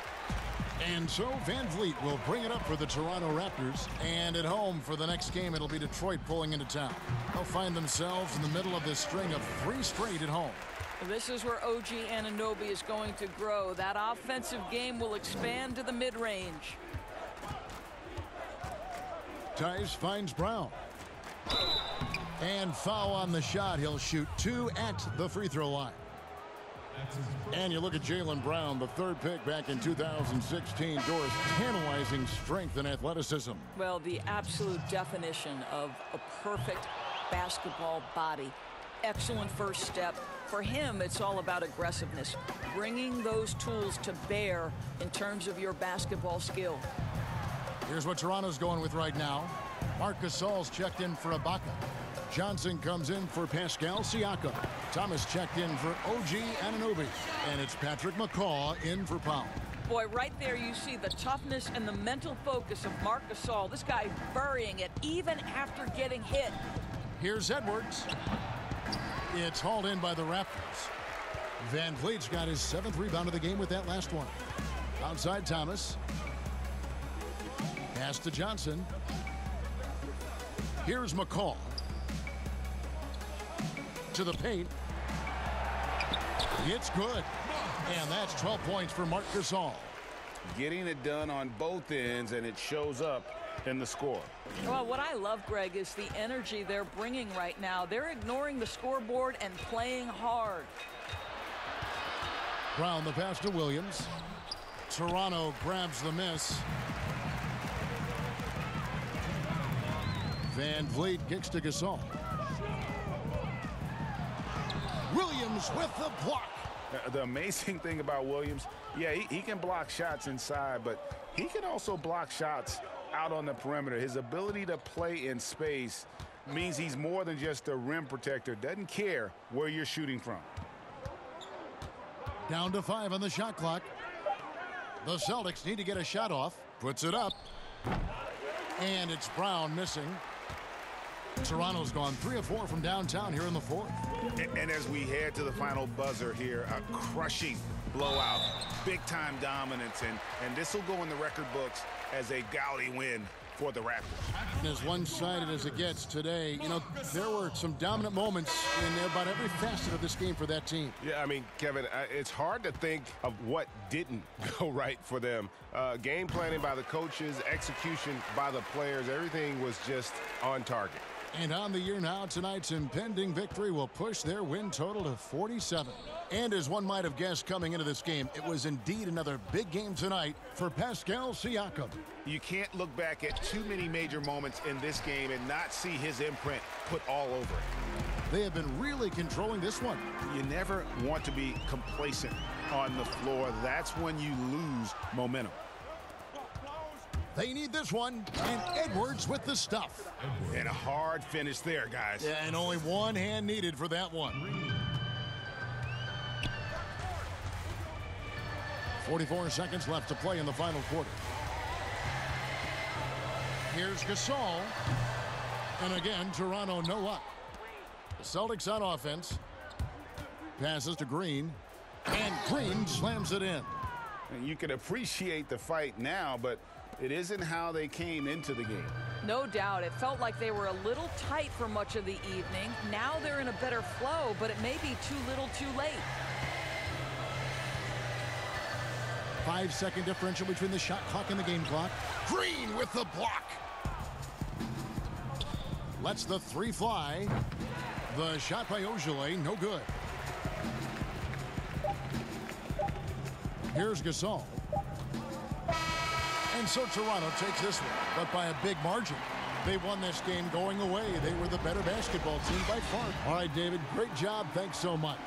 And so Van Vliet will bring it up for the Toronto Raptors. And at home for the next game, it'll be Detroit pulling into town. They'll find themselves in the middle of this string of 3 straight at home. This is where OG Anunoby is going to grow. That offensive game will expand to the mid-range. Tice finds Brown. And foul on the shot. He'll shoot 2 at the free throw line. And you look at Jaylen Brown, the 3rd pick back in 2016. Doris, tantalizing strength and athleticism. Well, the absolute definition of a perfect basketball body. Excellent first step. For him, it's all about aggressiveness, bringing those tools to bear in terms of your basketball skill. Here's what Toronto's going with right now. Marc Gasol's checked in for Ibaka. Johnson comes in for Pascal Siakam. Thomas checked in for OG Anunoby. And it's Patrick McCaw in for Powell. Boy, right there you see the toughness and the mental focus of Marc Gasol. This guy burying it even after getting hit. Here's Edwards. It's hauled in by the Raptors. Van Vliet's got his 7th rebound of the game with that last one. Outside Thomas. Pass to Johnson. Here's McCaw. To the paint. It's good. And that's 12 points for Marc Gasol. Getting it done on both ends, and it shows up in the score. Well, what I love, Greg, is the energy they're bringing right now. They're ignoring the scoreboard and playing hard. Brown the pass to Williams. Toronto grabs the miss. Van Vliet kicks to Gasol. Williams with the block. The amazing thing about Williams, yeah, he can block shots inside, but he can also block shots out on the perimeter. His ability to play in space means he's more than just a rim protector. Doesn't care where you're shooting from. Down to 5 on the shot clock. The Celtics need to get a shot off. Puts it up. And it's Brown missing. Toronto's gone 3 of 4 from downtown here in the 4th. And as we head to the final buzzer here, a crushing blowout, big-time dominance, and this will go in the record books as a gaudy win for the Raptors. And as one-sided as it gets today, you know, there were some dominant moments in about every facet of this game for that team. Yeah, I mean, Kevin, it's hard to think of what didn't go right for them. Game planning by the coaches, execution by the players, everything was just on target. And on the year now, tonight's impending victory will push their win total to 47. And as one might have guessed coming into this game, it was indeed another big game tonight for Pascal Siakam. You can't look back at too many major moments in this game and not see his imprint put all over it. They have been really controlling this one. You never want to be complacent on the floor. That's when you lose momentum. They need this one, and Edwards with the stuff. And a hard finish there, guys. Yeah, and only one hand needed for that one. 44 seconds left to play in the final quarter. Here's Gasol. And again, Toronto no up. The Celtics on offense. Passes to Green. And Green slams it in. And you can appreciate the fight now, but it isn't how they came into the game. No doubt. It felt like they were a little tight for much of the evening. Now they're in a better flow, but it may be too little too late. 5-second differential between the shot clock and the game clock. Green with the block. Lets the three fly. The shot by Ojale, no good. Here's Gasol. And so Toronto takes this one, but by a big margin. They won this game going away. They were the better basketball team by far. All right, David, great job. Thanks so much.